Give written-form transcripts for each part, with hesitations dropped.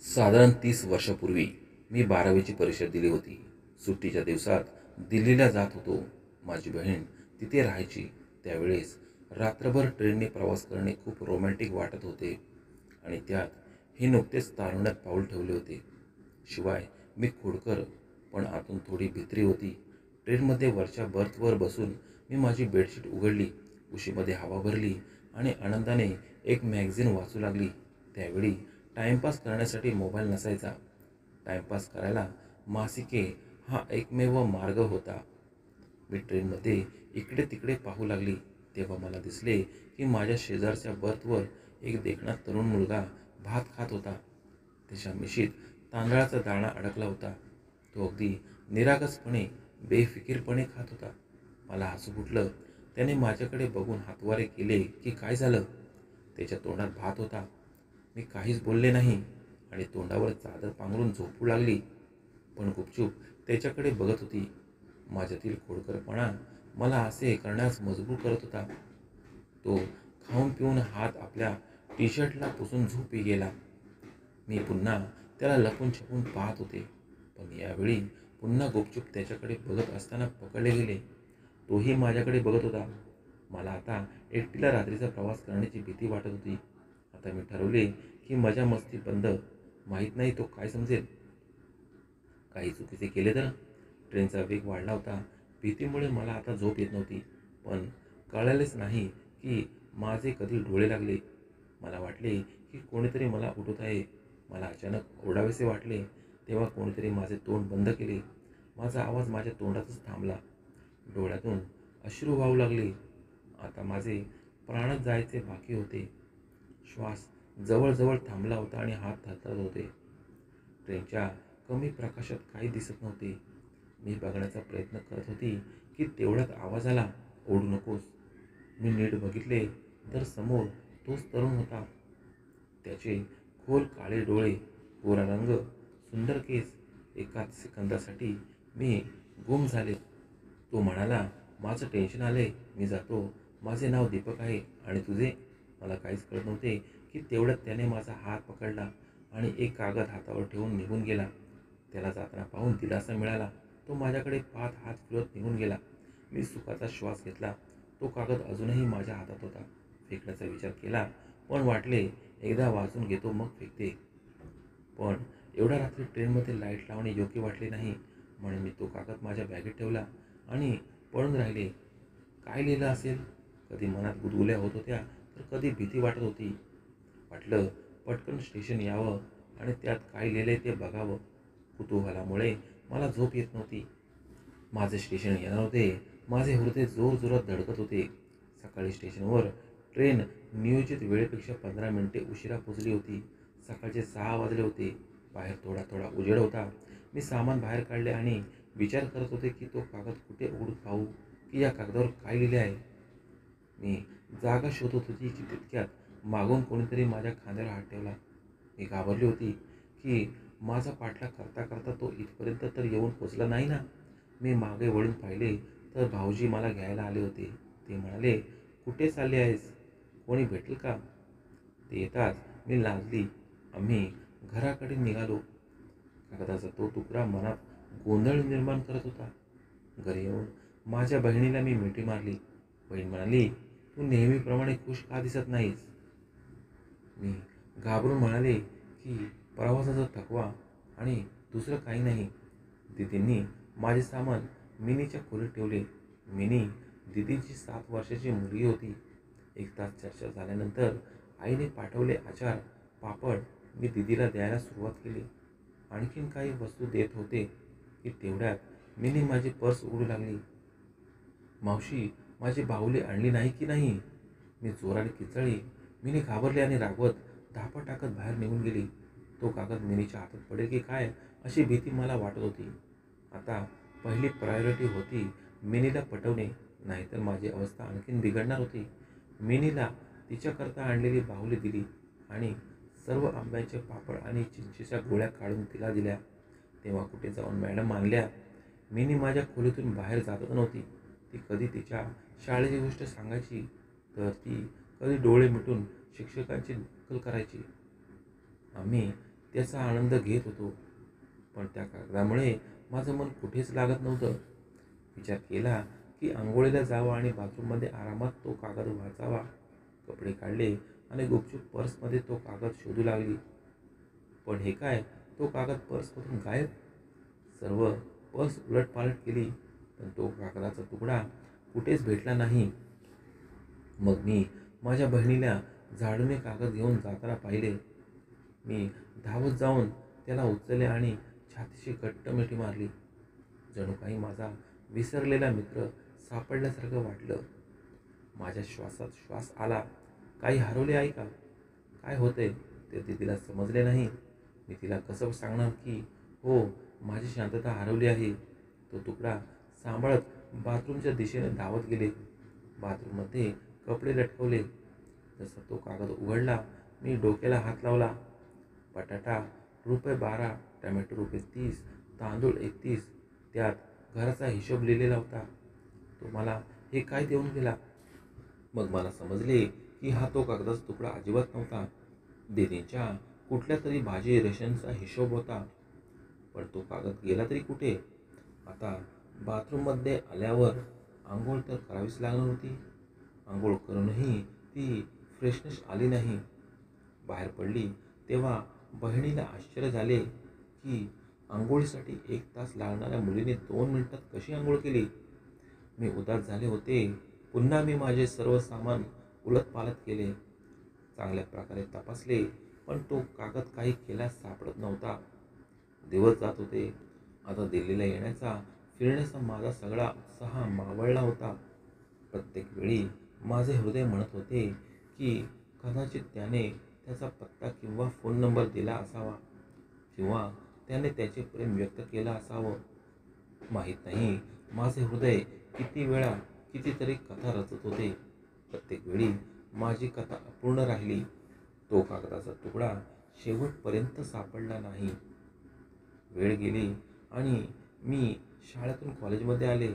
साधारण 30 वर्षापूर्वी मी 12वीची परीक्षा दिली होती. सुट्टीच्या दिवसात दिल्लीला जात होतो. माझी बहीण तिथे राहायची. त्यावेळेस रात्रभर ट्रेनने प्रवास करणे खूप रोमॅन्टिक वाटत होते आणि त्यात हे नुकतेच तारुण्यात पाऊल ठेवले होते. शिवाय मी खोडकर, पण आतून थोडी भित्री होती. ट्रेनमध्ये वरच्या बर्थवर बसून मी माझी बेडशीट उघडली, उशीमध्ये हवा भरली आणि आनंदाने एक मॅगझिन वाचू लागली. त्यावेळी टाइमपास करण्यासाठी मोबाईल नसायचा. टाइमपास करायला मासिके हा एकमेव मार्ग होता. मी ट्रेनमध्ये इकडे तिकडे पाहू लागली तेव्हा मला दिसले की माझ्या शेजारच्या बर्थवर एक देखणा तरुण मुलगा भात खात होता. त्याच्या मिशीत तांदळाचा दाणा अडकला होता. तो अगदी निरागसपणे, बेफिकीरपणे खात होता. मला हसू फुटलं. त्याने माझ्याकडे बघून हातवारे केले की काय झालं. त्याच्या तोंडात भात होता. मी काहीच बोलले नाही आणि तोंडावर चादर पांघरून झोपू लागली, पण गुपचूप त्याच्याकडे बघत होती. माझ्यातील खोडकरपणा मला असे करण्यास मजबूर करत होता. तो खाऊन पिऊन हात आपल्या टी शर्टला पुसून झोपी गेला. मी पुन्हा त्याला लपून छपून पाहत होते, पण यावेळी पुन्हा गुपचूप त्याच्याकडे बघत असताना पकडले गेले. तोही माझ्याकडे बघत होता. मला आता एकटीला रात्रीचा प्रवास करण्याची भीती वाटत होती. आता मी ठरवले की मजा मस्ती बंद. माहीत नाही तो काय समजेल. काही चुकीचे केले तर. ट्रेनचा वेग वाढला होता. भीतीमुळे मला आता झोप येत नव्हती, पण कळलेच नाही की माझे कधी डोळे लागले. मला वाटले की कोणीतरी मला उठवत आहे. मला अचानक ओरडावेसे वाटले तेव्हा कोणीतरी माझे तोंड बंद केले. माझा आवाज माझ्या तोंडातच थांबला. डोळ्यातून अश्रू वाहू लागले. आता माझे प्राणच जायचे बाकी होते. श्वास जवळजवळ थांबला होता आणि हात थरथरत होते. ट्रेनच्या कमी प्रकाशात काही दिसत नव्हते. मी बघण्याचा प्रयत्न करत होती की तेवढ्यात आवाज आला, ओढू नकोस. मी नीट बघितले तर समोर तोच तरुण होता. त्याचे खोल काळे डोळे, गोरा रंग, सुंदर केस. एकाच सेकंदासाठी मी गुम झाले. तो म्हणाला, माझं टेन्शन आलंय, मी जातो. माझे नाव दीपक आहे आणि तुझे? मला काहीच कळत नव्हते की तेवढ्यात त्याने माझा हात पकडला आणि एक कागद हातावर ठेवून निघून गेला. त्याला जाताना पाहून दिलासा मिळाला. तो माझ्याकडे पाहत हात फिरवत निघून गेला. मी सुखाचा श्वास घेतला. तो कागद अजूनही माझ्या हातात होता. फेकण्याचा विचार केला, पण वाटले एकदा वाचून घेतो मग फेकते. पण एवढ्या रात्री ट्रेनमध्ये लाईट लावणे योग्य वाटले नाही, म्हणून मी तो कागद माझ्या बॅगेत ठेवला आणि पळून राहिले. काय लिहिलं असेल? कधी मनात गुदगुल्या होत होत्या तर कधी भीती वाटत होती. वाटलं पटकन स्टेशन यावं आणि त्यात काय लिहिलंय ते बघावं. कुतूहलामुळे मला झोप येत नव्हती. माझे स्टेशन येणार होते. माझे हृदय जोरजोरात धडकत होते. सकाळी स्टेशनवर ट्रेन नियोजित वेळेपेक्षा 15 मिनिटे उशिरा पोचली होती. सकाळचे 6 वाजले होते. बाहेर थोडा थोडा उजेड होता. मी सामान बाहेर काढले आणि विचार करत होते की तो कागद कुठे उघडून पाहू, की या कागदावर काय लिहिले आहे. मी जागा शोधत होती की तितक्यात मागून कोणीतरी माझ्या खांद्यावर हात ठेवला. मी घाबरली होती की माझा पाठलाग करता करता तो इथपर्यंत तर येऊन पोचला नाही ना. मी मागे वळून पाहिले तर भाऊजी मला घ्यायला आले होते. ते म्हणाले, कुठे चालले आहेस? कोणी भेटेल का? ते येताच मी लाजली. आम्ही घराकडे निघालो. कागदाचा तो तुकडा मनात गोंधळ निर्माण करत होता. घरी येऊन माझ्या बहिणीला मी मिठी मारली. बहीण म्हणाली, तू नेहमीप्रमाणे खुश का दिसत नाहीस? मी घाबरून म्हणाले की प्रवासाचा थकवा आणि दुसरं काही नाही. दीदींनी माझे सामान मिनीच्या खोलीत ठेवले. मिनी दीदींची 7 वर्षाची मुलगी होती. 1 तास चर्चा झाल्यानंतर आईने पाठवले अचार, पापड. मी दीदीला द्यायला सुरुवात केली. आणखीन काही वस्तू देत होते की तेवढ्यात मिनी माझी पर्स उघडू लागली. मावशी, माझी बाहुली आणली नाही की नाही? मी जोराने किचळली. मिनी घाबरली आणि रागवत धापा टाकत बाहेर निघून गेली. तो कागद मिनीच्या हातात पडेल की काय अशी भीती मला वाटत होती. आता पहिली प्रायोरिटी होती मिनीला पटवणे, नाहीतर माझी अवस्था आणखीन बिघडणार होती. मिनीला तिच्याकरता आणलेली बाहुली दिली आणि सर्व आंब्याचे पापड आणि चिंचेच्या गोळ्या काढून तिला दिल्या. तेव्हा कुठे जाऊन मॅडम आणल्या. मिनी माझ्या खोलीतून बाहेर जातच नव्हती. ती कधी तिच्या शाळेची गोष्ट सांगायची तर ती कधी डोळे मिटून शिक्षकांची नक्कल करायची. आम्ही त्याचा आनंद घेत होतो. पण त्या कागदामुळे माझं मन कुठेच लागत नव्हतं. विचार केला की आंघोळीला जावं आणि बाथरूममध्ये आरामात तो कागद वाचावा. कपडे काढले आणि गुपचूप पर्समध्ये तो कागद शोधू लागली. पण हे काय, तो कागद पर्समधून गायब. सर्व पर्स उलटपालट केली, पण तो कागदाचा तुकडा कुठेच भेटला नाही. मग मी माझ्या बहिणीला झाडूने कागद घेऊन जाताना पाहिले. मी धावत जाऊन त्याला उचलले आणि छातीशी घट्ट मिठी मारली. जणू काही माझा विसरलेला मित्र सापडल्यासारखं वाटलं. माझ्या श्वासात श्वास आला. काही हरवले आहे का? काय होतंय ते तिला समजले नाही. मी तिला कसं सांगणार की हो, माझी शांतता हरवली आहे. तो तुकडा सांभाळत बाथरूमच्या दिशेने धावत गेले. बाथरूममध्ये कपडे लटकवले. जसा तो कागद उघडला, मी डोक्याला हात लावला. बटाटा ₹12, टमॅटो ₹30, तांदूळ 31. त्यात घराचा हिशोब लिहिलेला होता. तो मला हे काय देऊन गेला? मग मला समजले की हा तो कागदाचा तुकडा अजिबात नव्हता. दीदींच्या कुठल्या तरी भाजी रेशनचा हिशोब होता. पण तो कागद गेला तरी कुठे? आता बाथरूममध्ये आल्यावर आंघोळ तर करावीच लागणार होती. आंघोळ करूनही ती फ्रेशनेस आली नाही. बाहेर पडली तेव्हा बहिणीला आश्चर्य झाले की आंघोळीसाठी 1 तास लागणाऱ्या मुलीने 2 मिनिटात कशी आंघोळ केली. मी उदास झाले होते. पुन्हा मी माझे सर्व सामान उलटपालट केले. चांगल्या प्रकारे तपासले, पण तो कागद काही केल्यास सापडत नव्हता. दिवस जात होते. आता दिल्लीला येण्याचा, फिरण्याचा माझा सगळा उत्साह मावळला होता. प्रत्येक वेळी माझे हृदय म्हणत होते की कदाचित त्याने त्याचा पत्ता किंवा फोन नंबर दिला असावा, किंवा त्याने त्याचे प्रेम व्यक्त केलं असावं. माहीत नाही माझे हृदय किती वेळा कितीतरी कथा रचत होते. प्रत्येक वेळी माझी कथा अपूर्ण राहिली. तो कागदाचा तुकडा शेवटपर्यंत सापडला नाही. वेळ गेली आणि मी शाळेतून कॉलेजमध्ये आले.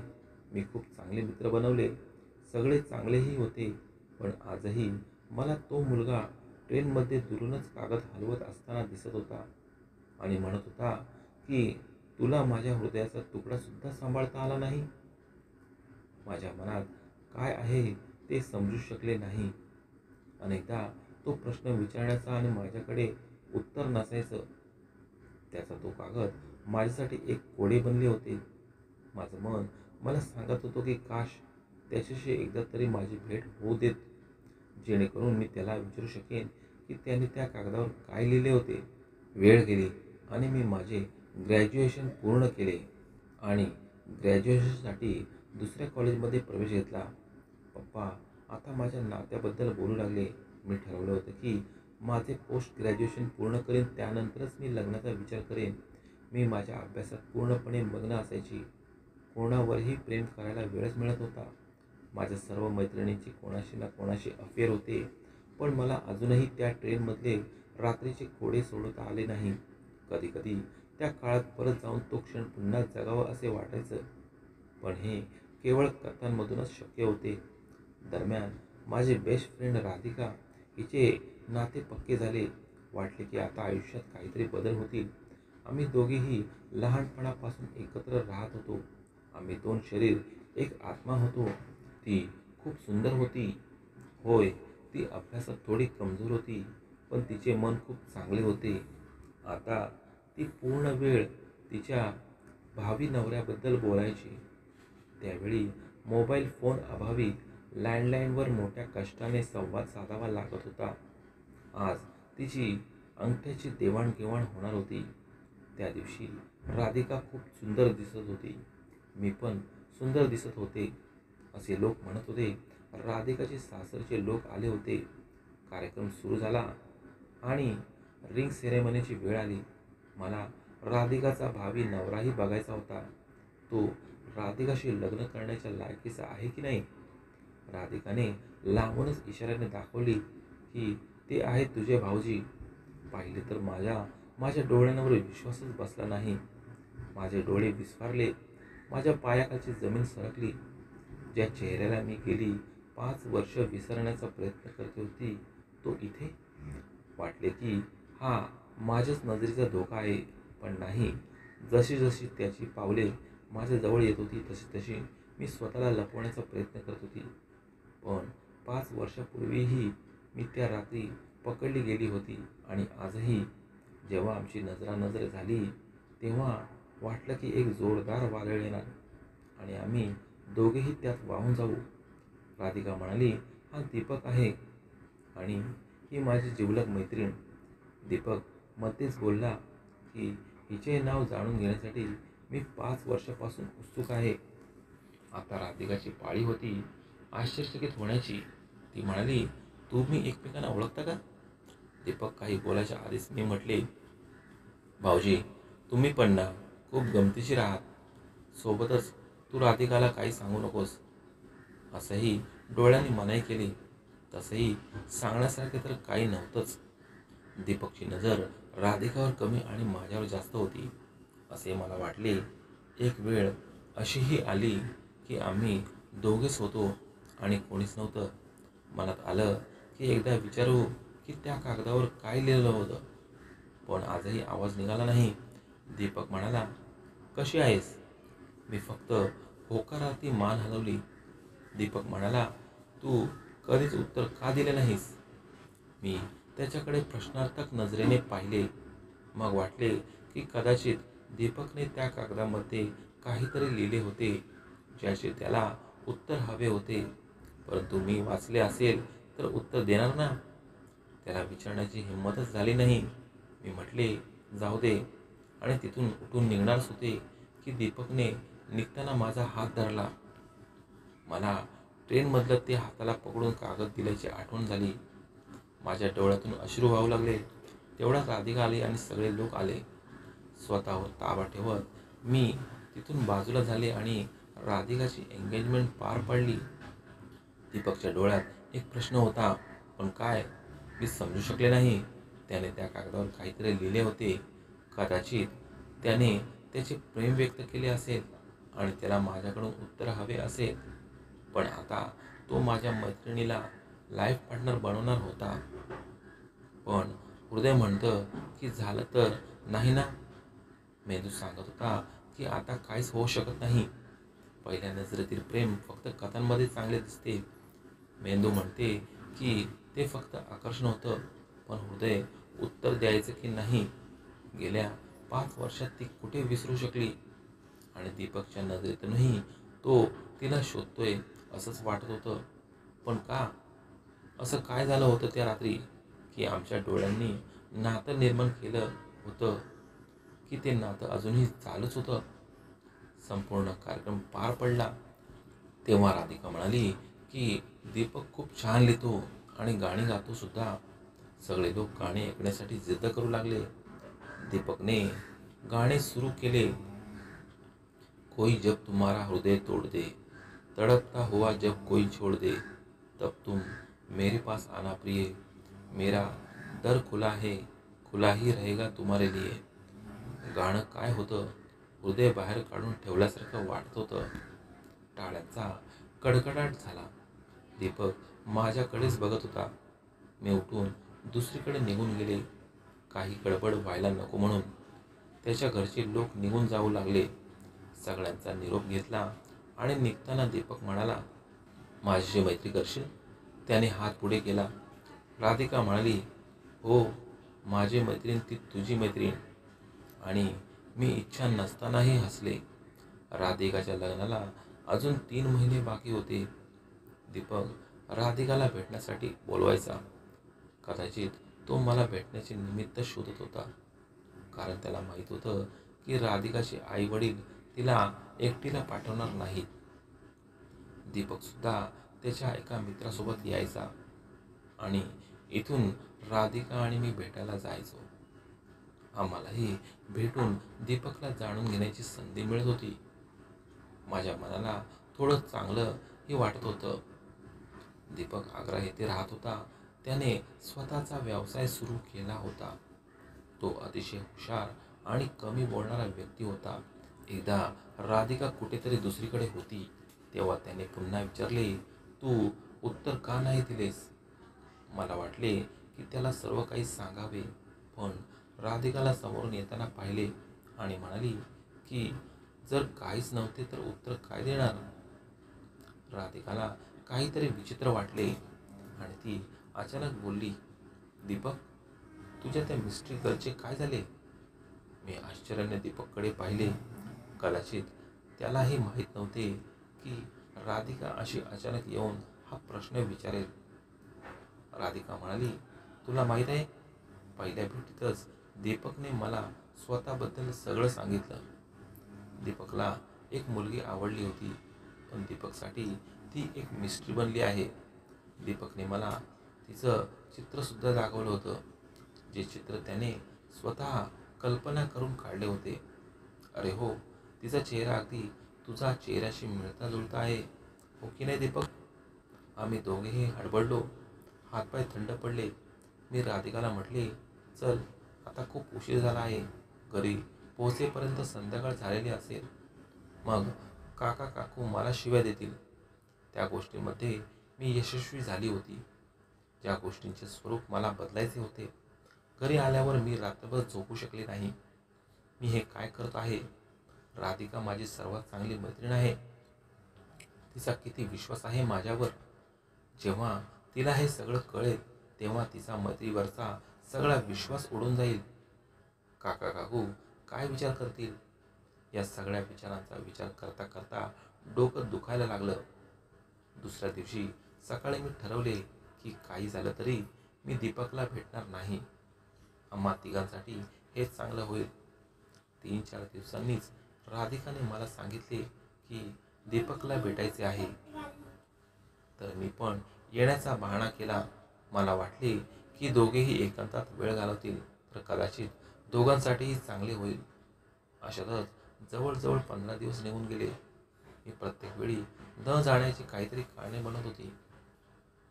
मी खूप चांगले मित्र बनवले. सगळे चांगलेही होते. पण आजही मला तो मुलगा ट्रेनमध्ये दुरूनच कागद हलवत असताना दिसत होता आणि म्हणत होता की तुला माझ्या हृदयाचा तुकडा सुद्धा सांभाळता आला नाही. माझ्या मनात काय आहे ते समजू शकले नाही. अनेकदा तो प्रश्न विचारण्याचा आणि माझ्याकडे उत्तर नसायचं. त्याचा तो कागद माझ्यासाठी एक कोडे बनले होते. माझं मन मला सांगत होतं की काश त्याच्याशी एकदा तरी माझी भेट होऊ देत, जेणेकरून मी त्याला विचारू शकेन की त्याने त्या कागदावर काय लिहिले होते. वेळ गेली आणि मी माझे ग्रॅज्युएशन पूर्ण केले आणि ग्रॅज्युएशनसाठी दुसऱ्या कॉलेजमध्ये प्रवेश घेतला. पप्पा आता माझ्या नात्याबद्दल बोलू लागले. मी ठरवलं होतं की माझे पोस्ट ग्रॅज्युएशन पूर्ण करेन, त्यानंतरच मी लग्नाचा विचार करेन. मी माझ्या अभ्यासात पूर्णपणे मग्न असायची. कोणावरही प्रेम करायला वेळच मिळत होता. माझ्या सर्व मैत्रिणींची कोणाशी ना कोणाशी अफेअर होते. पण मला अजूनही त्या ट्रेनमधले रात्रीचे कोडे सोडवता आले नाही. कधी कधी त्या काळात परत जाऊन तो क्षण पुन्हा जगावा असे वाटायचं. पण हे केवळ कथांमधूनच शक्य होते. दरम्यान माझी बेस्ट फ्रेंड राधिका, हिचे नाते पक्के झाले. वाटले की आता आयुष्यात काहीतरी बदल होतील. आम्ही दोघेही लहानपणापासून एकत्र राहत होतो. आम्ही 2 शरीर, 1 आत्मा होतो. ती खूप सुंदर होती. होय, ती अभ्यासात थोडी कमजोर होती, पण तिचे मन खूप चांगले होते. आता ती पूर्ण वेळ तिच्या भावी नवऱ्याबद्दल बोलायची. त्यावेळी मोबाईल फोन अभावी लँडलाईनवर मोठ्या कष्टाने संवाद साधावा लागत होता. आज तिची अंगठ्याची देवाणघेवाण होणार होती. त्या दिवशी राधिका खूप सुंदर दिसत होती. मी पण सुंदर दिसत होते असे लोक म्हणत होते. राधिकाचे सासरचे लोक आले होते. कार्यक्रम सुरू झाला आणि रिंग सेरेमनीची वेळ आली. मला राधिकाचा भावी नवराही बघायचा होता. तो राधिकाशी लग्न करण्याच्या लायकीचा आहे की नाही. राधिकाने लांबूनच इशाऱ्याने दाखवली की ते आहेत तुझे भाऊजी. पाहिले तर माझ्या डोळ्यांवर विश्वासच बसला नाही. माझे डोळे विस्फारले. माझ्या पायाखालची जमीन सरकली. ज्या चेहऱ्याला मी गेली 5 वर्ष विसरण्याचा प्रयत्न करते होती, तो इथे. वाटले की हा माझ्याच नजरेचा धोका आहे. पण नाही, जशी जशी त्याची पावले माझ्या जवळ येत होती तशी तशी मी स्वतःला लपवण्याचा प्रयत्न करत होती. पण 5 वर्षापूर्वीही मी त्या रात्री पकडली गेली होती आणि आजही जेव्हा आमची नजरानजर झाली तेव्हा वाटलं की एक जोरदार वादळ येणार आणि आम्ही दोघेही त्यात वाहून जाऊ. राधिका म्हणाली, हा दीपक आहे आणि ही माझी जिवलग मैत्रीण. दीपक मध्येच बोलला की हिचे नाव जाणून घेण्यासाठी मी 5 वर्षापासून उत्सुक आहे. आता राधिकाची पाळी होती आश्चर्यचकित होण्याची. ती म्हणाली, तुम्ही एकमेकांना ओळखता का? दीपक काही बोलायच्या आधीच मी म्हटले, भाऊजी तुम्ही पण ना खूप गमतीशीर आहात. सोबतच तू राधिकाला काही सांगू नकोस. असंही डोळ्यांनी मनाई केली. तसंही सांगण्यासारखे तर काही नव्हतंच. दीपकची नजर राधिकावर कमी आणि माझ्यावर जास्त होती असे मला वाटले. एक वेळ अशीही आली की आम्ही दोघेच होतो आणि कोणीच नव्हतं. मनात आलं की एकदा विचारू की त्या कागदावर काय लिहिलं होतं. पण आजही आवाज निघाला नाही. दीपक म्हणाला, कशी आहेस? मी फक्त होकारार्थी मान हलवली. दीपक म्हणाला, तू कधीच उत्तर का दिले नाहीस? मी त्याच्याकडे प्रश्नार्थक नजरेने पाहिले. मग वाटले की कदाचित दीपकने त्या कागदामध्ये काहीतरी लिहिले होते ज्याचे त्याला उत्तर हवे होते. परंतु मी वाचले असेल तर उत्तर देणार ना. त्याला विचारण्याची हिंमतच झाली नाही. मी म्हटले, जाऊ दे, आणि तिथून उठून निघणारच होते की दीपकने निघताना माझा हात धरला. मला ट्रेनमधलं ते हाताला पकडून कागद दिल्याची आठवण झाली. माझ्या डोळ्यातून अश्रू वाहू लागले. तेवढ्यात राधिका आली आणि सगळे लोक आले. स्वतःवर ताबा ठेवत मी तिथून बाजूला झाले आणि राधिकाची एंगेजमेंट पार पडली. दीपकच्या डोळ्यात एक प्रश्न होता, पण काय? मी समजू शकले नाही. त्याने त्या कागदावर काहीतरी लिहिले होते. कदाचित त्याने त्याचे प्रेम व्यक्त केले असेल आणि त्याला माझ्याकडून उत्तर हवे असेल. पण आता तो माझ्या मैत्रिणीला लाईफ पार्टनर बनवणार होता. पण हृदय म्हणतं की झालं तर नाही ना. मेंदू सांगत होता की आता काहीच होऊ शकत नाही. पहिल्या नजरेतील प्रेम फक्त कथांमध्ये चांगले दिसते. मेंदू म्हणते की ते फक्त आकर्षण होतं. पण हृदय उत्तर द्यायचं की नाही. गेल्या 5 वर्षात ती कुठे विसरू शकली? आणि दीपकच्या नजरेतूनही तो तिला शोधतोय असंच वाटत होतं. पण का? असं काय झालं होतं त्या रात्री की आमच्या डोळ्यांनी नातं निर्माण केलं होतं की ते नातं अजूनही चालूच होतं? संपूर्ण कार्यक्रम पार पडला तेव्हा राधिका म्हणाली की दीपक खूप छान लिहितो आणि गाणी गातो सुद्धा. सगळे लोक गाणे ऐकण्यासाठी जिद्द करू लागले. दीपकने गाणे सुरू केले. कोई जब तुम्हारा हृदय तोड़ दे, तड़पता हुआ जब कोई छोड़ दे, तब तुम मेरे पास आना प्रिय, मेरा दर खुला है, खुला ही रहेगा तुम्हारे लिए. गाणं काय होतं? हृदय बाहेर काढून ठेवल्यासारखं वाटत होतं. टाळ्यांचा कडकडाट झाला. दीपक माझ्याकडेच बघत होता. मी उठून दुसरीकडे निघून गेले. काही गडबड व्हायला नको म्हणून. त्याच्या घरचे लोक निघून जाऊ लागले. सगळ्यांचा निरोप घेतला आणि निघताना दीपक म्हणाला, माझ्याशी मैत्री करशील? त्याने हात पुढे केला. राधिका म्हणाली, हो, माझी मैत्रीण ती तुझी मैत्रीण. आणि मी इच्छा नसतानाही हसले. राधिकाच्या लग्नाला अजून 3 महिने बाकी होते. दीपक राधिकाला भेटण्यासाठी बोलवायचा. कदाचित तो मला भेटण्याचे निमित्त शोधत होता. कारण त्याला माहीत होतं की राधिकाचे आई वडील तिला एकटीला पाठवणार नाहीत. दीपक सुद्धा त्याच्या एका मित्रासोबत यायचा आणि इथून राधिका आणि मी भेटायला जायचो. आम्हालाही भेटून दीपकला जाणून घेण्याची संधी मिळत होती. माझ्या मनाला थोडं चांगलंही वाटत होतं. दीपक आग्रा येथे राहत होता. त्याने स्वतःचा व्यवसाय सुरू केला होता. तो अतिशय हुशार आणि कमी बोलणारा व्यक्ती होता. एकदा राधिका कुठेतरी दुसरीकडे होती तेव्हा त्याने पुन्हा विचारले, तू उत्तर का नाही दिलेस? मला वाटले की त्याला सर्व काही सांगावे, पण राधिकाला समोरून येताना पाहिले आणि म्हणाली की जर काहीच नव्हते तर उत्तर काय देणार. राधिकाला काहीतरी विचित्र वाटले आणि ती अचानक बोलली, दीपक, तुझ्या त्या मिस्ट्री गर्लचे काय झाले. मी आश्चर्याने दीपककडे पाहिले. कदाचित त्यालाही माहीत नव्हते की राधिका अशी अचानक येऊन हा प्रश्न विचारेल. राधिका म्हणाली, तुला माहीत आहे, पहिल्या भेटीतच दीपकने मला स्वतःबद्दल सगळं सांगितलं. दीपकला एक मुलगी आवडली होती, पण दीपकसाठी ती एक मिस्ट्री बनली आहे. दीपकने मला तिचं चित्रसुद्धा दाखवलं होतं, जे चित्र त्याने स्वतः कल्पना करून काढले होते. अरे हो, तिचा चेहरा अगदी तुझा चेहऱ्याशी मिळता जुळता आहे, हो की नाही दीपक. आम्ही दोघेही हडबडलो. हातपाय थंड पडले. मी राधिकाला म्हटले, चल आता खूप उशीर झाला आहे, घरी पोहोचेपर्यंत संध्याकाळ झालेली असेल. मग काका काकू मला शिव्या देतील. त्या गोष्टींमध्ये मी यशस्वी झाली होती, ज्या गोष्टींचे स्वरूप मला बदलायचे होते. घरी आल्यावर मी रात्रभर झोपू शकले नाही. मी हे काय करत आहे. राधिका माझी सर्वात चांगली मैत्रीण आहे. तिचा किती विश्वास आहे माझ्यावर. जेव्हा तिला हे सगळं कळेल तेव्हा तिचा मैत्रीवरचा सगळा विश्वास उडून जाईल. काका काकू काय विचार करतील. या सगळ्या विचारांचा विचार करता करता डोकं दुखायला लागलं. दुसऱ्या दिवशी सकाळी मी ठरवले की काही झालं तरी मी दीपकला भेटणार नाही. आम्हा तिघांसाठी हेच चांगलं होईल. 3-4 दिवसांनीच राधिकाने मला सांगितले की दीपकला भेटायचे आहे. तर मी पण येण्याचा बहाणा केला. मला वाटले की दोघेही एकांतात वेळ घालवतील तर कदाचित दोघांसाठीही चांगले होईल. अशातच जवळजवळ 15 दिवस निघून गेले. मी प्रत्येक वेळी न जाण्याची काहीतरी कारणे बनत होती.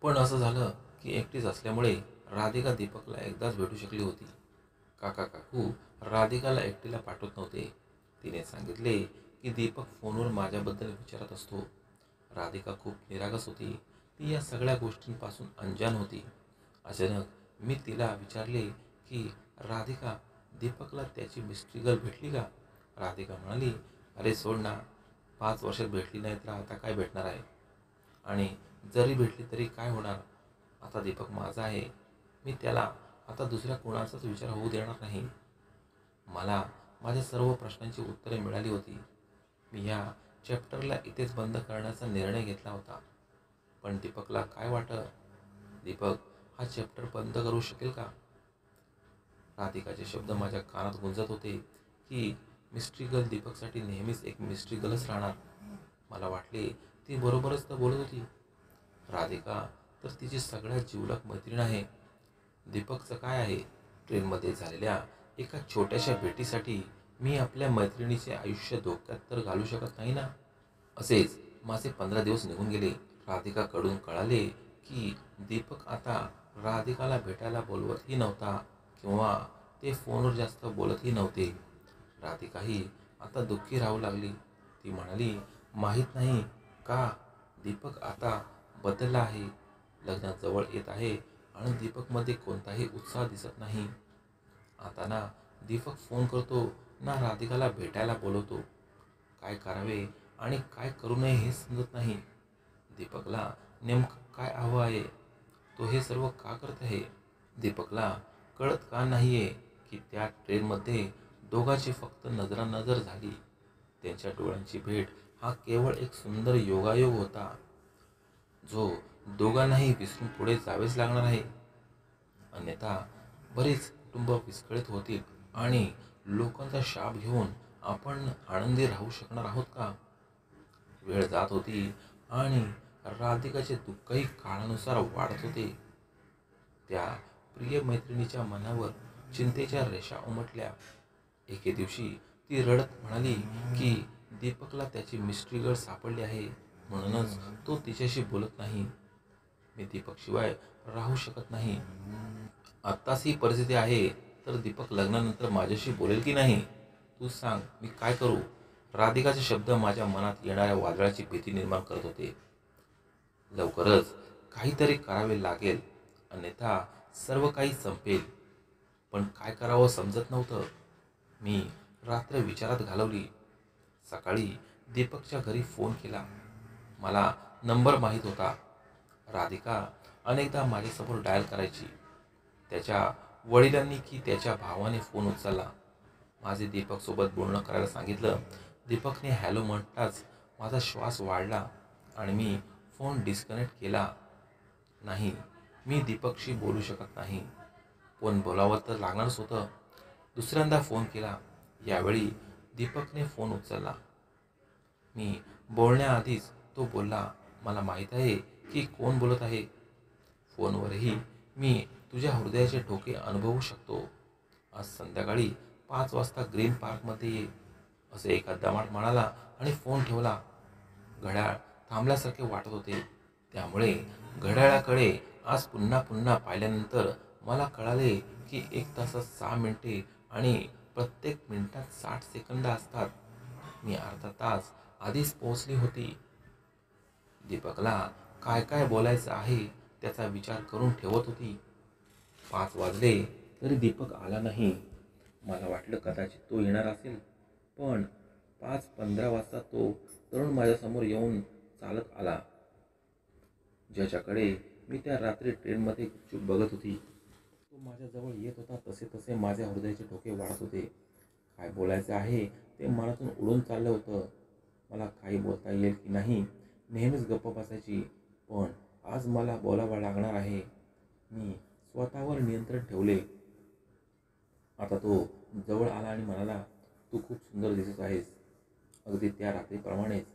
पण असं झालं की एकटीच असल्यामुळे राधिका दीपकला एकदाच भेटू शकली होती. काका काकू राधिकाला एकटीला पाठवत नव्हते. तिने सांगितले की दीपक फोनवर माझ्याबद्दल विचारत असतो. राधिका खूप निरागस होती. ती या सगळ्या गोष्टींपासून अनजान होती. अचानक मी तिला विचारले की राधिका, दीपकला त्याची मिस्ट्री गर्ल भेटली का. राधिका म्हणाली, अरे सोड ना, 5 वर्षात भेटली नाही तर आता काय भेटणार आहे. आणि जरी भेटली तरी काय होणार. आता दीपक माझा आहे. मी त्याला आता दुसऱ्या कोणाचाच विचार होऊ देणार नाही. मला माझ्या सर्व प्रश्नांची उत्तरे मिळाली होती. मी या चॅप्टरला इथेच बंद करण्याचा निर्णय घेतला होता. पण दीपकला काय वाटतं. दीपक हा चॅप्टर बंद करू शकेल का. राधिकाचे शब्द माझ्या कानात गुंजत होते की मिस्ट्री गर्ल दीपकसाठी नेहमीच एक मिस्ट्री गर्लच राहणार. मला वाटले ती बरोबरच तर बोलत होती. राधिका तर तिची सगळ्यात जिवलग मैत्रीण आहे. दीपकचं काय आहे. ट्रेनमध्ये झालेल्या एका छोट्याशा भेटीसाठी मी आपल्या मैत्रिणीचे आयुष्य धोक्यात तर घालू शकत नाही ना. असेच माझे 15 दिवस निघून गेले. राधिकाकडून कळाले की दीपक आता राधिकाला भेटायला बोलवतही नव्हता किंवा ते फोनवर जास्त बोलतही नव्हते. राधिकाही आता दुःखी राहू लागली. ती म्हणाली, माहीत नाही का दीपक आता बदलला आहे. लग्न जवळ येत आहे आणि दीपकमध्ये कोणताही उत्साह दिसत नाही. आता ना दीपक फोन करतो ना राधिकाला भेटायला बोलवतो. काय करावे आणि काय करू नये हे समजत नाही. दीपकला नेमकं काय हवं आहे. तो हे सर्व का करत आहे. दीपकला कळत का नाहीये की त्या ट्रेनमध्ये दोघांची फक्त नजरानजर झाली. त्यांच्या डोळ्यांची भेट हा केवळ एक सुंदर योगायोग होता, जो दोघांनाही विसरून पुढे जावेच लागणार आहे. अन्यथा बरीच कुटुंब विस्कळीत होतील आणि लोकांचा शाप घेऊन आपण आनंदी राहू शकणार आहोत का. वेळ जात होती आणि राधिकाचे दुःखही काळानुसार वाढत होते. त्या प्रिय मैत्रिणीच्या मनावर चिंतेच्या रेषा उमटल्या. एके दिवशी ती रडत म्हणाली की दीपकला त्याची मिस्ट्री गर्ल सापडली आहे, म्हणूनच तो तिच्याशी बोलत नाही. मी दीपकशिवाय राहू शकत नाही. आत्ताच ही परिस्थिती आहे तर दीपक लग्नानंतर माझ्याशी बोलेल की नाही. तू सांग, मी काय करू. राधिकाचे शब्द माझ्या मनात येणाऱ्या वादळाची भीती निर्माण करत होते. लवकरच काहीतरी करावे लागेल, अन्यथा सर्व काही संपेल. पण काय करावं समजत नव्हतं. मी रात्र विचारात घालवली. सकाळी दीपकच्या घरी फोन केला. मला नंबर माहीत होता. राधिका अनेकदा माझ्यासमोर डायल करायची. त्याच्या वडिलांनी की त्याच्या भावाने फोन उचलला. माझे दीपकसोबत बोलणं करायला सांगितलं. दीपकने हॅलो म्हणताच माझा श्वास वाढला आणि मी फोन डिस्कनेक्ट केला. नाही, मी दीपकशी बोलू शकत नाही. फोन बोलावं तर लागणारच होतं. दुसऱ्यांदा फोन केला. यावेळी दीपकने फोन उचलला. मी बोलण्याआधीच तो बोलला, मला माहीत आहे की कोण बोलत आहे. फोनवरही मी तुझ्या हृदयाचे ठोके अनुभवू शकतो. आज संध्याकाळी 5 वाजता ग्रीन पार्कमध्ये ये, असे एका दमात म्हणाला आणि फोन ठेवला. घड्याळ थांबल्यासारखे वाटत होते. त्यामुळे घड्याळाकडे आज पुन्हा पुन्हा पाहिल्यानंतर मला कळाले की 1 तासात 6 मिनिटे आणि प्रत्येक मिनिटात 60 सेकंद असतात. मी अर्धा तास आधीच पोहोचली होती. दीपकला काय काय बोलायचं आहे त्याचा विचार करून ठेवत होती. 5 वाजले तरी दीपक आला नाही. मला वाटलं कदाचित तो येणार असेल, पण 5:15 वाजता तो तरुण माझ्यासमोर येऊन चालत आला, ज्याच्याकडे मी त्या रात्री ट्रेनमध्ये गुपचूप बघत होती. तो माझ्याजवळ येत होता तसे तसे माझ्या हृदयाचे ठोके वाढत होते. काय बोलायचं आहे ते मनातून उडून चाललं होतं. मला काही बोलता येईल की नाही. नेहमीच गप्प बसायची, पण आज मला बोलावं लागणार आहे. मी स्वतःवर नियंत्रण ठेवले. आता तो जवळ आला आणि म्हणाला, तू खूप सुंदर दिसत आहेस, अगदी त्या रात्रीप्रमाणेच.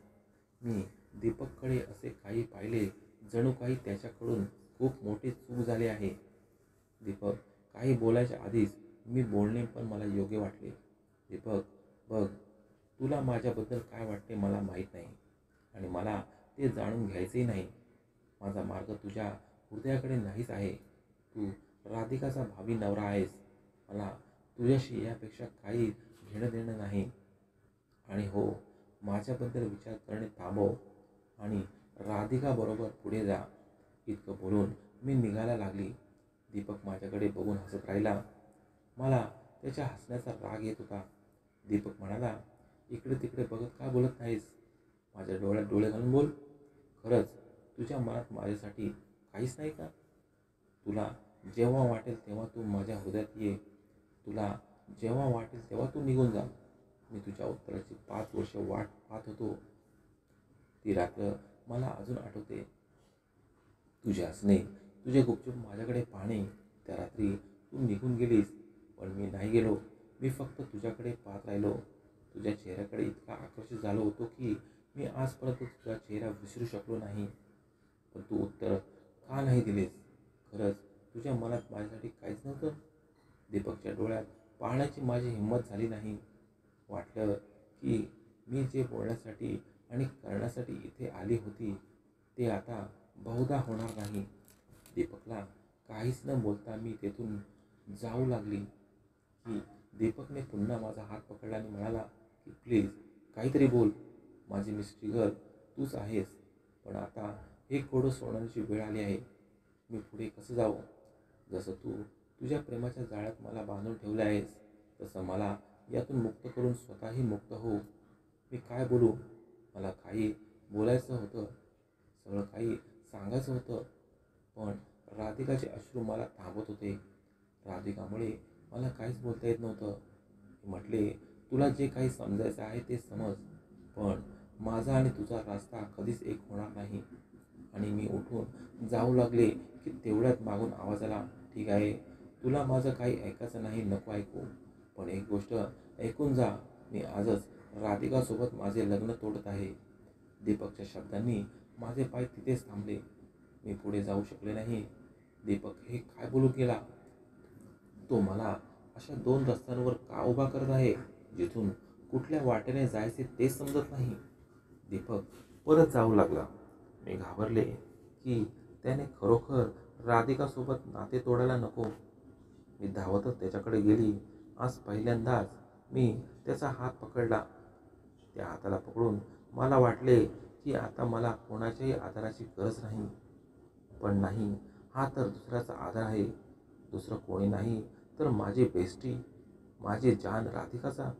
मी दीपककडे असे काही पाहिले जणू काही त्याच्याकडून खूप मोठी चूक झाली आहे. दीपक काही बोलायच्या आधीच मी बोलणे पण मला योग्य वाटले. दीपक, बघ, तुला माझ्याबद्दल काय वाटते मला माहीत नाही आणि मला ते जाणून घ्यायचेही नाही. माझा मार्ग तुझ्या हृदयाकडे नाहीच आहे. तू राधिकाचा भावी नवरा आहेस. मला तुझ्याशी यापेक्षा काही घेणं देणं नाही. आणि हो, माझ्याबद्दल विचार करणे थांबव आणि राधिकाबरोबर पुढे जा. इतकं बोलून मी निघायला लागली. दीपक माझ्याकडे बघून हसत राहिला. मला त्याच्या हसण्याचा राग येत होता. दीपक म्हणाला, इकडे तिकडे बघत का बोलत नाहीस? माझ्या डोळ्यात डोळे घालून बोल. खरंच तुझ्या मनात माझ्यासाठी काहीच नाही का? तुला जेव्हा वाटेल तेव्हा तू माझ्या हृदयात ये. तुला जेव्हा वाटेल तेव्हा तू निघून जा. मी तुझ्या उत्तराची 5 वर्ष वाट पाहत होतो. ती रात्र मला अजून आठवते. तुझे हसणे, तुझे गुपचूप माझ्याकडे पाहणे. त्या रात्री तू निघून गेलीस, पण मी नाही गेलो. मी फक्त तुझ्याकडे पाहत राहिलो. तुझ्या चेहऱ्याकडे इतका आकर्षित झालो होतो की मी आजपर्यंत तुझा चेहरा विसरू शकलो नाही. पण तू उत्तर का नाही दिलेस? खरंच तुझ्या मनात माझ्यासाठी काहीच नव्हतं? दीपकच्या डोळ्यात पाहण्याची माझी हिंमत झाली नाही. वाटलं की मी जे बोलण्यासाठी आणि करण्यासाठी इथे आली होती ते आता बहुधा होणार नाही. दीपकला काहीच न बोलता मी तेथून जाऊ लागली की दीपकने पुन्हा माझा हात पकडला आणि म्हणाला की प्लीज काहीतरी बोल. माझी मिस्ट्री गर्ल तूच आहेस, पण आता हे कोडं सोडण्याची वेळ आली आहे. मी पुढे कसं जाऊ? जसं तू तुझ्या प्रेमाच्या जाळ्यात मला बांधून ठेवले आहेस, तसं मला यातून मुक्त करून स्वतःही मुक्त हो. मी काय बोलू? मला काही बोलायचं होतं, सगळं काही सांगायचं होतं, पण राधिकाचे अश्रू मला थांबवत होते. राधिकामुळे मला काहीच बोलता येत नव्हतं. मी म्हटले, तुला जे काही समजायचं आहे ते समज, पण माझा आणि तुझा रास्ता कधीच एक होणार नाही. आणि मी उठून जाऊ लागले की तेवढ्यात मागून आवाज आला, ठीक आहे, तुला माझं काही ऐकायचं नाही, नको ऐकू, पण एक गोष्ट ऐकून जा, मी आजच राधिकासोबत माझे लग्न तोडत आहे. दीपकच्या शब्दांनी माझे पाय तिथेच थांबले. मी पुढे जाऊ शकले नाही. दीपक हे काय बोलू गेला? तो मला अशा 2 रस्त्यांवर का उभा करत आहे जिथून कुठल्या वाटेने जायचे तेच समजत नाही. दीपक परत जाऊ लागला. मी घाबरले की त्याने खरोखर राधिकासोबत नाते तोडायला नको. मी धावतच त्याच्याकडे गेली. आज पहिल्यांदाच मी त्याचा हात पकडला. त्या हाताला पकडून मला वाटले की आता मला कोणाच्याही आधाराची गरज नाही. पण नाही, हा तर दुसऱ्याचा आधार आहे. दुसरं कोणी नाही तर माझी बेस्टी, माझी जान राधिकाचा.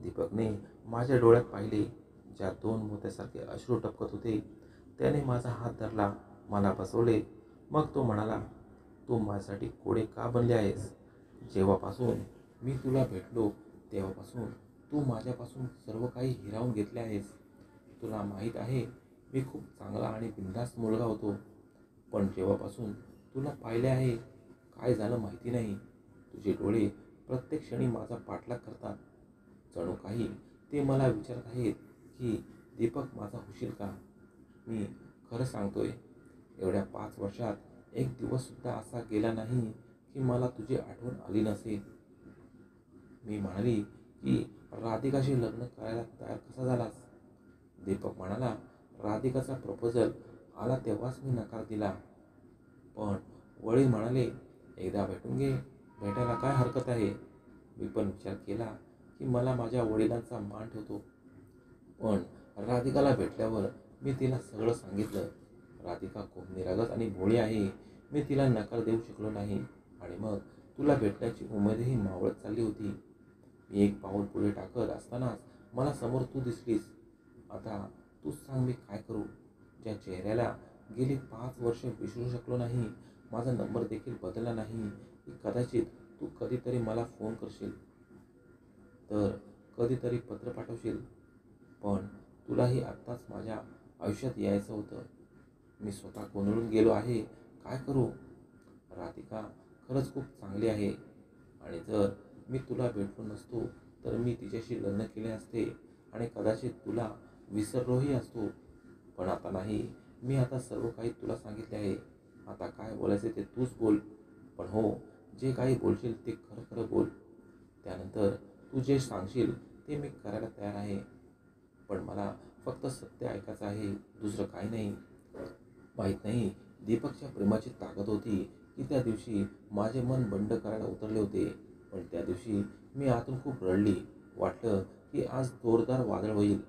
दीपकने माझ्या डोळ्यात पाहिले. ज्या दोन मोत्यासारखे अश्रू टपकत होते. त्याने माझा हात धरला, मला बसवले. मग तो म्हणाला, तू माझ्यासाठी कोडे का बनले आहेस? जेव्हापासून मी तुला भेटलो तेव्हापासून तू माझ्यापासून सर्व काही हिरावून घेतले आहेस. तुला माहीत आहे, मी खूप चांगला आणि बिनधास्त मुलगा होतो. पण जेव्हापासून तुला पाहिले आहे, काय झालं माहिती नाही. तुझे डोळे प्रत्येक क्षणी माझा पाठलाग करतात. जणू काही ते मला विचारत आहेत की दीपक माझा होशील का? मी खरं सांगतोय, एवढ्या 5 वर्षात एक दिवससुद्धा असा गेला नाही की मला तुझी आठवण आली नसेल. मी म्हणाली की राधिकाशी लग्न करायला तयार कसा झालास? दीपक म्हणाला, राधिकाचा प्रपोजल आला तेव्हाच मी नकार दिला. पण वडील म्हणाले, एकदा भेटून घे, भेटायला काय हरकत आहे? मी पण विचार केला की मला माझ्या वडिलांचा मान ठेवतो. पण राधिकाला भेटल्यावर मी तिला सगळं सांगितलं. राधिका खूप निरागस आणि भोळी आहे. मी तिला नकार देऊ शकलो नाही. आणि मग तुला भेटण्याची उमेदही मावळत चालली होती. मी एक पाऊल पुढे टाकत असतानाच मला समोर तू दिसलीस. आता तूच सांग, मी काय करू? ज्या चेहऱ्याला गेली 5 वर्ष विसरू शकलो नाही, माझा नंबर देखील बदलला नाही, की कदाचित तू कधीतरी मला फोन करशील, तर कधीतरी पत्र पाठवशील. पण तुलाही आत्ताच माझ्या आयुष्यात यायचं होतं. मी स्वतः गोंधळून गेलो आहे. काय करू? राधिका खरंच खूप चांगली आहे. आणि जर मी तुला भेटलो नसतो तर मी तिच्याशी लग्न केले असते आणि कदाचित तुला विसरलोही असतो. पण आता नाही. मी आता सर्व काही तुला सांगितले आहे. आता काय बोलायचे ते तूच बोल. पण हो, जे काही बोलशील ते खरं खरं बोल. त्यानंतर तू जे सांगशील ते मी करायला तयार आहे. पण मला फक्त सत्य ऐकायचं आहे, दुसरं काही नाही. माहीत नाही दीपकच्या प्रेमाची ताकद होती की त्या दिवशी माझे मन बंड करायला उतरले होते. पण त्या दिवशी मी आतून खूप रडली. वाटलं की आज जोरदार वादळ होईल.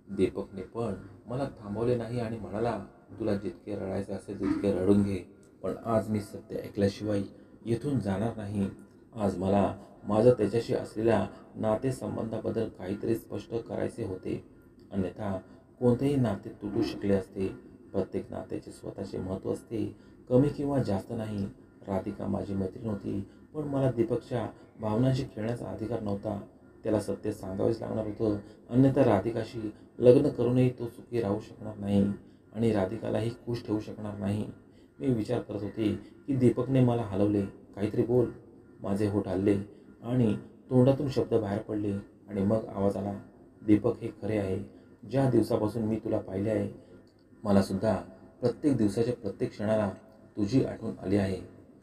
दीपकने पण मला थांबवले नाही आणि म्हणाला, तुला जितके रडायचे असेल तितके रडून घे. पण आज मी सत्य ऐकल्याशिवाय येथून जाणार नाही. आज मला माझं त्याच्याशी असलेल्या नातेसंबंधाबद्दल काहीतरी स्पष्ट करायचे होते. अन्यथा कोणतेही नाते तुटू शकले असते. प्रत्येक नात्याचे स्वतःचे महत्त्व असते, कमी किंवा जास्त नाही. राधिका माझी मैत्रीण होती, पण मला दीपकच्या भावनांशी खेळण्याचा अधिकार नव्हता. त्याला सत्य सांगावेच लागणार होतं, अन्यथा राधिकाशी लग्न करूनही तो सुखी राहू शकणार नाही आणि राधिकालाही खुश ठेवू शकणार नाही. मी विचार करत होते की दीपकने मला हलवले. काहीतरी बोल. माझे होठ हलले आणि तोंडातून शब्द बाहेर पडले आणि मग आवाज आला, दीपक हे खरे आहे. ज्या दिवसापासून मी तुला पाहिले आहे, मला सुद्धा प्रत्येक दिवसाच्या प्रत्येक क्षणाला तुझी आठवण आली आहे.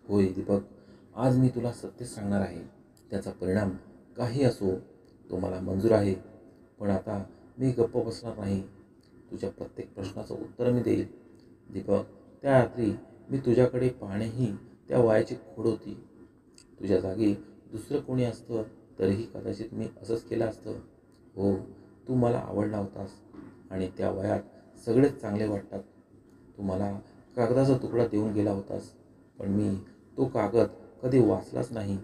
होय दीपक, आज मी तुला सत्य सांगणार आहे. त्याचा परिणाम काही असो, तो मला मंजूर आहे. पण आता मी गप्प बसणार नाही. तुझ्या प्रत्येक प्रश्नाचं उत्तर मी देईल. दीपक, त्या रात्री मी तुझ्याकडे पाहणेही त्या वयाची खोड होती. तुझ्या जागी दुसरं कोणी असतं तरीही कदाचित मी असंच केलं असतं. हो, तू मला आवडला होतास आणि त्या वयात सगळेच चांगले वाटतात. तू मला कागदाचा तुकडा देऊन गेला होतास, पण मी तो कागद कधी वाचलाच नाही,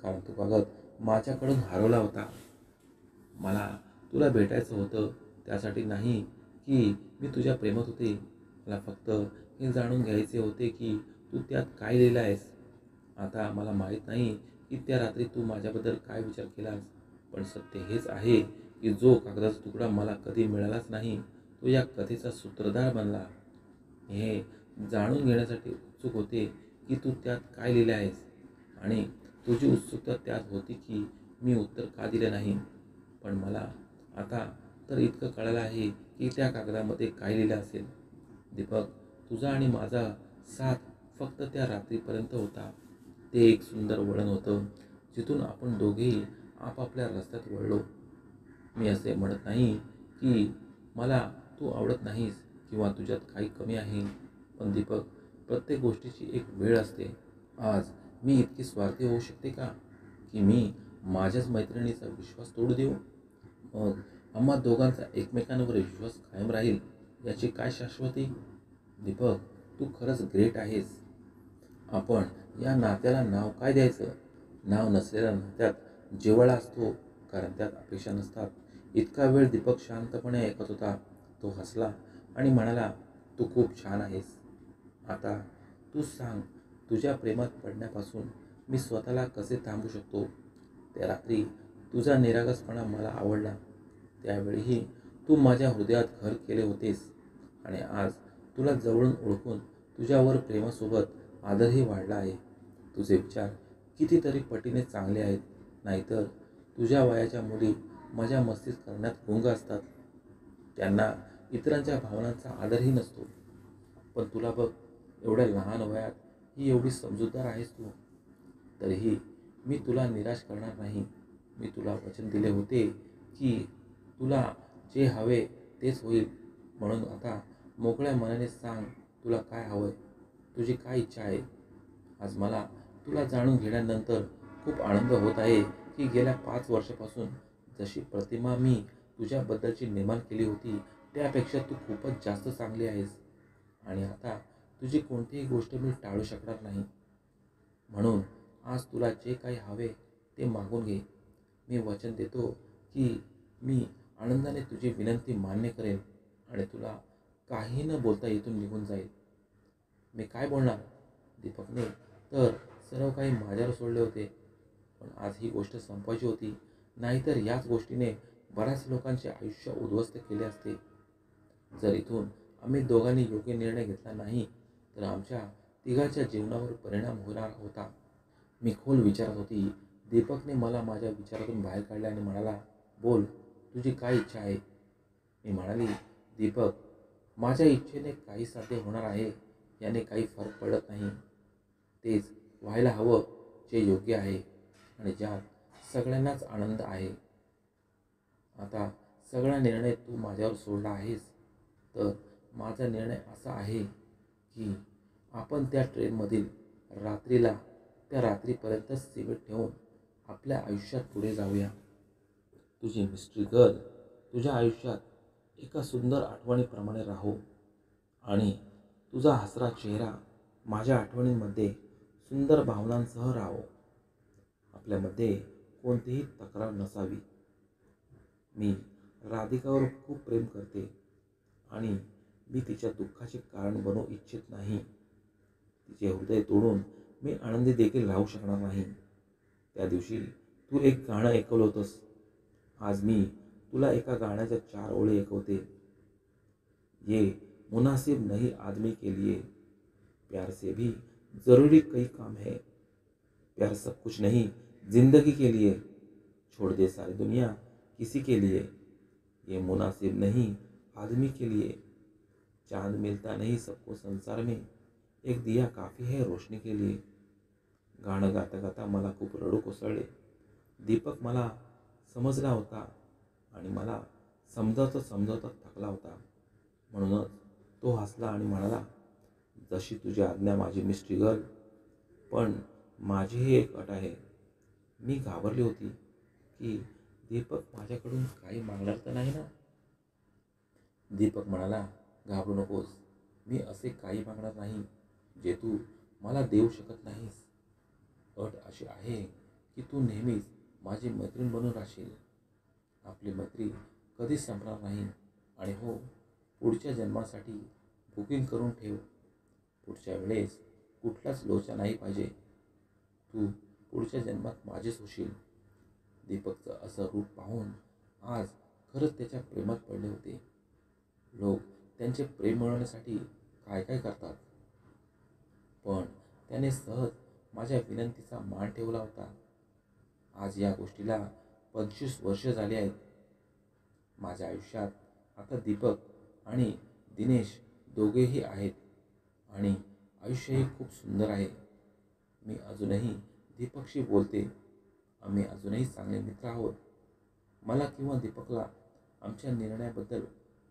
कारण तो कागद माझ्याकडून हरवला होता. मला तुला भेटायचं होतं, त्यासाठी नाही की मी तुझ्या प्रेमात होते. मला फक्त हे जाणून घ्यायचे होते की तू त्यात काय लिहिलं आहेस. आता मला माहीत नाही की त्या रात्री तू माझ्याबद्दल काय विचार केलास, पण सत्य हेच आहे की जो कागदाचा तुकडा मला कधी मिळालाच नाही, तो या कथेचा सूत्रधार बनला. हे जाणून घेण्यासाठी उत्सुक होते की तू त्यात काय लिहिले आहेस आणि तुझी उत्सुकता त्यात होती की मी उत्तर का दिले नाही. पण मला आता तर इतकं कळालं आहे की त्या कागदामध्ये काय लिहिलं असेल. दीपक, तुझा आणि माझा साथ फक्त त्या रात्रीपर्यंत होता. ते एक सुंदर वळण होतं, जिथून आपण दोघेही आपापल्या रस्त्यात वळलो. मी असे म्हणत नाही की मला तू आवडत नाहीस किंवा तुझ्यात काही कमी आहे. पण दीपक, प्रत्येक गोष्टीची एक वेळ असते. आज मी इतकी स्वार्थी होऊ शकते का की मी माझ्याच मैत्रिणीचा विश्वास तोडू देऊ? मग आम्हा दोघांचा एकमेकांवर विश्वास कायम राहील याची काय शाश्वती? दीपक, तू खरंच ग्रेट आहेस. आपण या नात्याला नाव काय द्यायचं? नाव नसलेल्या नात्यात जिव्हाळा असतो, कारण त्यात अपेक्षा नसतात. इतका वेळ दीपक शांतपणे ऐकत होता. तो हसला आणि म्हणाला, तू खूप छान आहेस. आता तू सांग, तुझ्या प्रेमात पडण्यापासून मी स्वतःला कसे थांबवू शकतो? त्या रात्री तुझा निरागसपणा मला आवडला. त्यावेळीही तू माझ्या हृदयात घर केले होतेस. आणि आज तुला जवळून ओळखून तुझ्यावर प्रेमासोबत आदरही वाढला आहे. तुझे विचार कितीतरी पटीने चांगले आहेत. नाहीतर तुझ्या वयाच्या मुली मजा मस्तीच करण्यात गुंग असतात. त्यांना इतरांच्या भावनांचा आदरही नसतो. पण तुला बघ, एवढ्या लहान वयात ही एवढी समजूतदार आहेस तू. तरीही मी तुला निराश करणार नाही. मी तुला वचन दिले होते की तुला जे हवे तेच होईल. म्हणून आता मोकळ्या मनाने सांग, तुला काय हवंय, तुझी काय इच्छा आहे. आज मला तुला जाणून घेण्यानंतर खूप आनंद होत आहे की गेल्या 5 वर्षापासून जशी प्रतिमा मी तुझ्याबद्दलची निर्माण केली होती त्यापेक्षा तू खूपच जास्त चांगली आहेस. आणि आता तुझी कोणतीही गोष्ट मी टाळू शकणार नाही. म्हणून आज तुला जे काही हवे ते मागून घे. मी वचन देतो की मी आनंदाने तुझी विनंती मान्य करेन आणि तुला काही न बोलता इथून निघून जाईल. मी काय बोलणार? दीपकने तर सर्व काही माझ्यावर सोडले होते. पण आज ही गोष्ट संपवायची होती. नाहीतर याच गोष्टीने बऱ्याच लोकांचे आयुष्य उद्ध्वस्त केले असते. जर इथून आम्ही दोघांनी योग्य निर्णय घेतला नाही तर आमच्या तिघांच्या जीवनावर परिणाम होणार होता. मी खोल विचारात होती. दीपकने मला माझ्या विचारातून बाहेर काढले आणि म्हणाला, बोल, तुझी काय इच्छा आहे? मी म्हणाली, दीपक, माझ्या इच्छेने काही साध्य होणार आहे याने काही फरक पडत नाही. तेच व्हायला हवं जे योग्य आहे आणि ज्यात सगळ्यांनाच आनंद आहे. आता सगळा निर्णय तू माझ्यावर सोडला आहेस. तर माझा निर्णय असा आहे की आपण त्या ट्रेनमधील रात्रीला त्या रात्रीपर्यंतच सीमेत ठेवून आपल्या आयुष्यात पुढे जाऊया. तुझी मिस्ट्री गर्ल तुझ्या आयुष्यात एका सुंदर आठवणीप्रमाणे राहो आणि तुझा हसरा चेहरा माझ्या आठवणींमध्ये सुंदर भावनांसह राहो. आपल्यामध्ये कोणतीही तक्रार नसावी. मी राधिकावर खूप प्रेम करते आणि मी तिच्या दुःखाचे कारण बनू इच्छित नाही. तिचे हृदय तोडून मी आनंदी देखील राहू शकणार नाही. त्या दिवशी तू एक गाणं ऐकवलं होतंस. आज मी तुला एका गाण्याच्या 4 ओळी ऐकवते. ये मुनासिब नहीं आदमी के लिए, प्यार से भी जरूरी कई काम है. प्यार सब कुछ नहीं जिंदगी के लिए, छोड़ दे सारी दुनिया किसी के लिए. ये मुनासिब नहीं आदमी के लिए, चांद मिलता नहीं सबको संसार में, एक दिया काफ़ी है रोशनी के लिए. गाणं गाता गाता मला खूप रडू कोसळले. दीपक मला समजला होता आणि मला समजावता थकला होता. म्हणूनच तो हसला आणि म्हणाला, जशी तुझी आज्ञा माझी मिस्ट्री गर्ल, पण माझीही एक अट आहे. मी घाबरली होती की दीपक माझ्याकडून काही मागणार तर नाही ना. दीपक म्हणाला, घाबरू नकोस. मी असे काही मागणार नाही जे तू मला देऊ शकत नाहीस. अट अशी आहे की तू नेहमीच माझी मैत्रीण बनून राहशील. आपली मैत्री कधीच संपणार नाही. आणि हो, पुढच्या जन्मासाठी बुकिंग करून ठेव. पुढच्या वेळेस कुठलाच लोचा नाही पाहिजे. तू पुढच्या जन्मात माझेच होशील. दीपकचं असं रूप पाहून आज खरंच त्याच्या प्रेमात पडले होते. लोक त्यांचे प्रेम मिळवण्यासाठी काय काय करतात, पण त्याने सहज माझ्या विनंतीचा मान ठेवला होता. आज या गोष्टीला 25 वर्ष झाली आहेत. माझ्या आयुष्यात आता दीपक आणि दिनेश दोघेही आहेत आणि आयुष्यही खूप सुंदर आहे. मी अजूनही दीपकशी बोलते. आम्ही अजूनही चांगले मित्र आहोत. मला किंवा दीपकला आमच्या निर्णयाबद्दल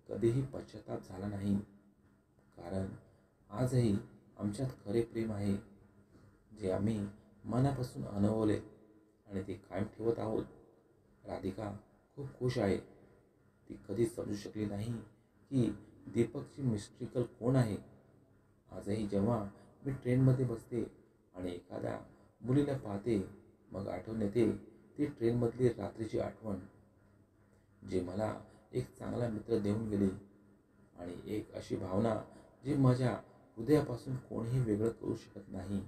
कधीही पश्चाताप झाला नाही. कारण आजही आमच्यात खरे प्रेम आहे जे आम्ही मनापासून अनुभवले आणि ते कायम ठेवत आहोत. राधिका खूप खुश आहे. ती कधीच समजू शकली नाही की दीपकची मिस्ट्रिकल कोण आहे. आजही जेव्हा मी ट्रेनमध्ये बसते आणि एखाद्या मुलीला पाहते मग आठवण येते ती ट्रेनमधली रात्रीची आठवण, जी मला एक चांगला मित्र देऊन गेली, आणि एक अशी भावना जी माझ्या हृदयापासून कोणीही वेगळं करू शकत नाही.